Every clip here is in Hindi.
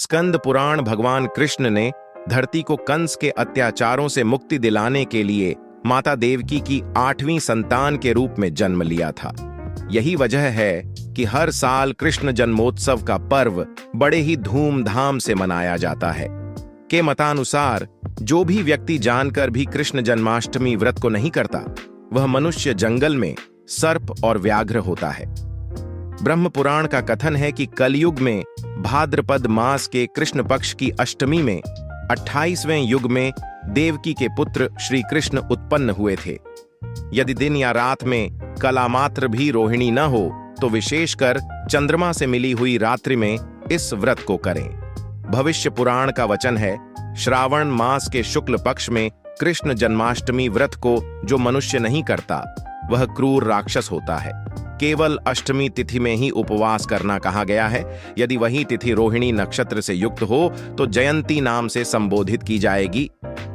स्कंद पुराण भगवान कृष्ण ने धरती को कंस के अत्याचारों से मुक्ति दिलाने के लिए माता देवकी की 8वीं संतान के रूप में जन्म लिया था। यही वजह है कि हर साल कृष्ण जन्मोत्सव का पर्व बड़े ही धूमधाम से मनाया जाता है। के मतानुसार जो भी व्यक्ति जानकर भी कृष्ण जन्माष्टमी व्रत को नहीं करता, वह मनुष्य जंगल में सर्प और व्याघ्र होता है। ब्रह्म पुराण का कथन है कि कलयुग में भाद्रपद मास के कृष्ण पक्ष की अष्टमी में 28वें युग में देवकी के पुत्र श्री कृष्ण उत्पन्न हुए थे। यदि दिन या रात में कला मात्र भी रोहिणी न हो तो विशेषकर चंद्रमा से मिली हुई रात्रि में इस व्रत को करें। भविष्य पुराण का वचन है, श्रावण मास के शुक्ल पक्ष में कृष्ण जन्माष्टमी व्रत को जो मनुष्य नहीं करता वह क्रूर राक्षस होता है। केवल अष्टमी तिथि में ही उपवास करना कहा गया है। यदि वही तिथि रोहिणी नक्षत्र से युक्त हो तो जयंती नाम से संबोधित की जाएगी।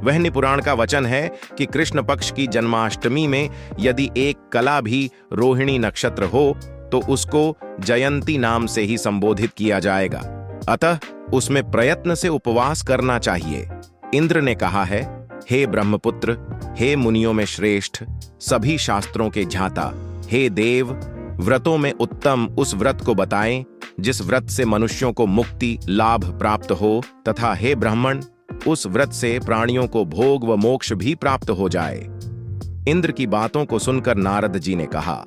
वहनी पुराण का वचन है कि कृष्ण पक्ष की जन्माष्टमी में यदि एक कला भी रोहिणी नक्षत्र हो तो उसको जयंती नाम से ही संबोधित किया जाएगा। अतः उसमें प्रयत्न से उपवास करना चाहिए। इंद्र ने कहा है, हे ब्रह्मपुत्र, हे मुनियों में श्रेष्ठ, सभी शास्त्रों के ज्ञाता, हे देव, व्रतों में उत्तम उस व्रत को बताएं जिस व्रत से मनुष्यों को मुक्ति लाभ प्राप्त हो, तथा हे ब्राह्मण, उस व्रत से प्राणियों को भोग व मोक्ष भी प्राप्त हो जाए। इंद्र की बातों को सुनकर नारद जी ने कहा,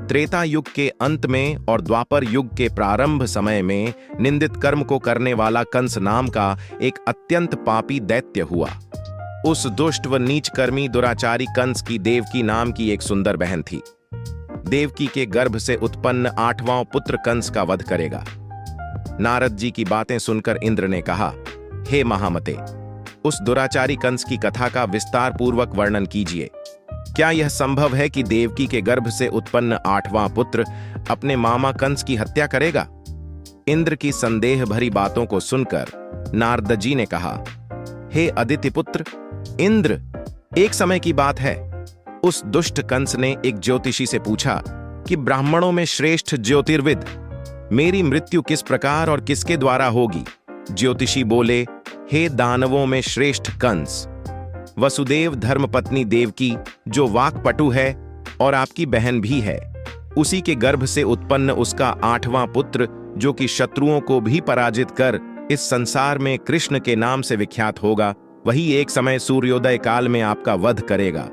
त्रेता युग के अंत में और द्वापर युग के प्रारंभ समय में निंदित कर्म को करने वाला कंस नाम का एक अत्यंत पापी दैत्य हुआ। उस दुष्ट व नीच कर्मी दुराचारी कंस की देवकी नाम की एक सुंदर बहन थी। देवकी के गर्भ से उत्पन्न 8वां पुत्र कंस का वध करेगा। नारद जी की बातें सुनकर इंद्र ने कहा, हे महामते, उस दुराचारी कंस की कथा का विस्तार पूर्वक वर्णन कीजिए। क्या यह संभव है कि देवकी के गर्भ से उत्पन्न 8वां पुत्र अपने मामा कंस की हत्या करेगा? इंद्र की संदेह भरी बातों को सुनकर नारद जी ने कहा, हे अदिति पुत्र इंद्र, एक समय की बात है, उस दुष्ट कंस ने एक ज्योतिषी से पूछा कि ब्राह्मणों में श्रेष्ठ ज्योतिर्विद, मेरी मृत्यु किस प्रकार और किसके द्वारा होगी? ज्योतिषी बोले, हे दानवों में श्रेष्ठ कंस, वसुदेव धर्मपत्नी देवकी जो वाक्पटु है और आपकी बहन भी है, उसी के गर्भ से उत्पन्न उसका 8वां पुत्र जो कि शत्रुओं को भी पराजित कर इस संसार में कृष्ण के नाम से विख्यात होगा, वही एक समय सूर्योदय काल में आपका वध करेगा।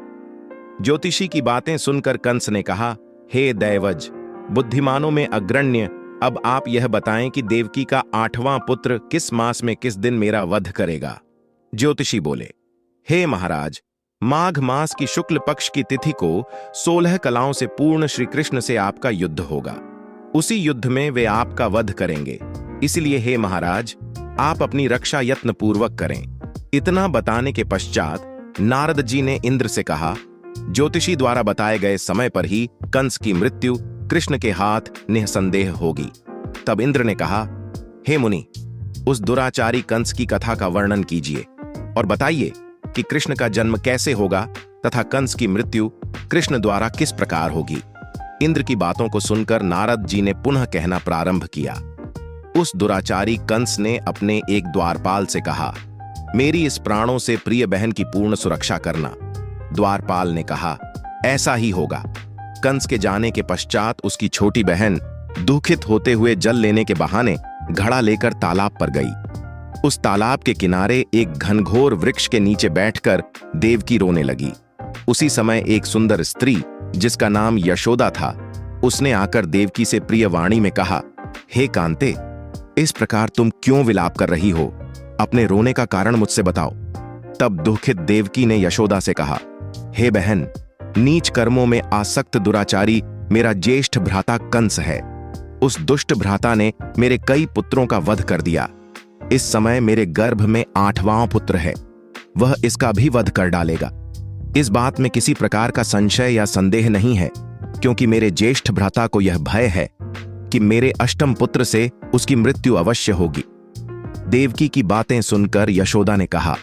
ज्योतिषी की बातें सुनकर कंस ने कहा, हे दैवज, बुद्धिमानों में अग्रण्य, अब आप यह बताएं कि देवकी का 8वां पुत्र किस मास में किस दिन मेरा वध करेगा? ज्योतिषी बोले, हे महाराज, माघ मास की शुक्ल पक्ष की तिथि को 16 कलाओं से पूर्ण श्री कृष्ण से आपका युद्ध होगा। उसी युद्ध में वे आपका वध करेंगे। इसलिए हे महाराज, आप अपनी रक्षा यत्न पूर्वक करें। इतना बताने के पश्चात नारद जी ने इंद्र से कहा, ज्योतिषी द्वारा बताए गए समय पर ही कंस की मृत्यु कृष्ण के हाथ निःसंदेह होगी। तब इंद्र ने कहा, हे मुनि, उस दुराचारी कंस की कथा का वर्णन कीजिए और बताइए कि कृष्ण का जन्म कैसे होगा तथा कंस की मृत्यु कृष्ण द्वारा किस प्रकार होगी। इंद्र की बातों को सुनकर नारद जी ने पुनः कहना प्रारंभ किया। उस दुराचारी कंस ने अपने एक द्वारपाल से कहा, मेरी इस प्राणों से प्रिय बहन की पूर्ण सुरक्षा करना। द्वारपाल ने कहा, ऐसा ही होगा। कंस के जाने के पश्चात उसकी छोटी बहन दुखित होते हुए जल लेने के बहाने घड़ा लेकर तालाब पर गई। उस तालाब के किनारे एक घनघोर वृक्ष के नीचे बैठकर देवकी रोने लगी। उसी समय एक सुंदर स्त्री जिसका नाम यशोदा था, उसने आकर देवकी से प्रिय वाणी में कहा, हे कांते, इस प्रकार तुम क्यों विलाप कर रही हो? अपने रोने का कारण मुझसे बताओ। तब दुखित देवकी ने यशोदा से कहा, हे बहन, नीच कर्मों में आसक्त दुराचारी मेरा ज्येष्ठ भ्राता कंस है। उस दुष्ट भ्राता ने मेरे कई पुत्रों का वध कर दिया। इस समय मेरे गर्भ में 8वां पुत्र है, वह इसका भी वध कर डालेगा। इस बात में किसी प्रकार का संशय या संदेह नहीं है, क्योंकि मेरे ज्येष्ठ भ्राता को यह भय है कि मेरे अष्टम पुत्र से उसकी मृत्यु अवश्य होगी। देवकी की बातें सुनकर यशोदा ने कहा,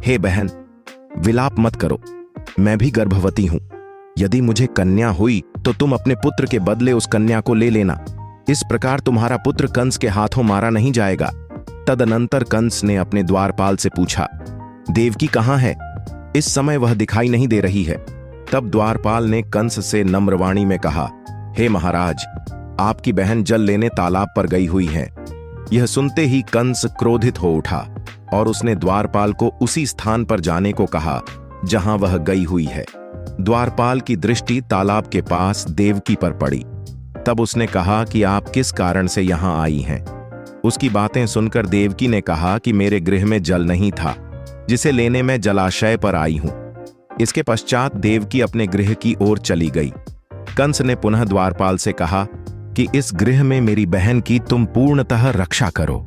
हे बहन, विलाप मत करो, मैं भी गर्भवती हूं। यदि मुझे कन्या हुई तो तुम अपने पुत्र के बदले उस कन्या को ले लेना। इस प्रकार तुम्हारा पुत्र कंस के हाथों मारा नहीं जाएगा। तदनंतर कंस ने अपने द्वारपाल से पूछा, देवकी कहाँ है? इस समय वह दिखाई नहीं दे रही है। तब द्वारपाल ने कंस से नम्रवाणी में कहा, हे महाराज, आपकी बहन जल लेने तालाब पर गई हुई है। यह सुनते ही कंस क्रोधित हो उठा और उसने द्वारपाल को उसी स्थान पर जाने को कहा जहां वह गई हुई है। द्वारपाल की दृष्टि तालाब के पास देवकी पर पड़ी। तब उसने कहा कि आप किस कारण से यहां आई हैं? उसकी बातें सुनकर देवकी ने कहा कि मेरे गृह में जल नहीं था, जिसे लेने मैं जलाशय पर आई हूं। इसके पश्चात देवकी अपने गृह की ओर चली गई। कंस ने पुनः द्वारपाल से कहा कि इस गृह में मेरी बहन की तुम पूर्णतः रक्षा करो।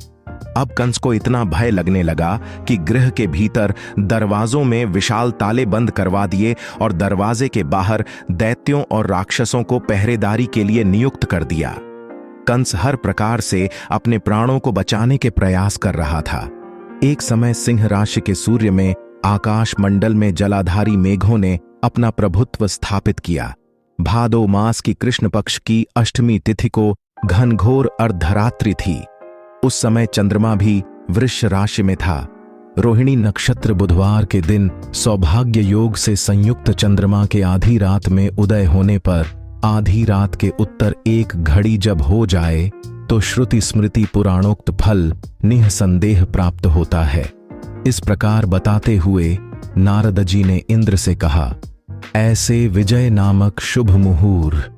अब कंस को इतना भय लगने लगा कि गृह के भीतर दरवाजों में विशाल ताले बंद करवा दिए और दरवाजे के बाहर दैत्यों और राक्षसों को पहरेदारी के लिए नियुक्त कर दिया। कंस हर प्रकार से अपने प्राणों को बचाने के प्रयास कर रहा था। एक समय सिंह राशि के सूर्य में आकाश मंडल में जलाधारी मेघों ने अपना प्रभुत्व स्थापित किया। भादो मास की कृष्ण पक्ष की अष्टमी तिथि को घनघोर अर्धरात्रि थी। उस समय चंद्रमा भी वृष राशि में था। रोहिणी नक्षत्र बुधवार के दिन सौभाग्य योग से संयुक्त चंद्रमा के आधी रात में उदय होने पर आधी रात के उत्तर एक घड़ी जब हो जाए तो श्रुति स्मृति पुराणोक्त फल निःसंदेह प्राप्त होता है। इस प्रकार बताते हुए नारद जी ने इंद्र से कहा, ऐसे विजय नामक शुभ मुहूर्त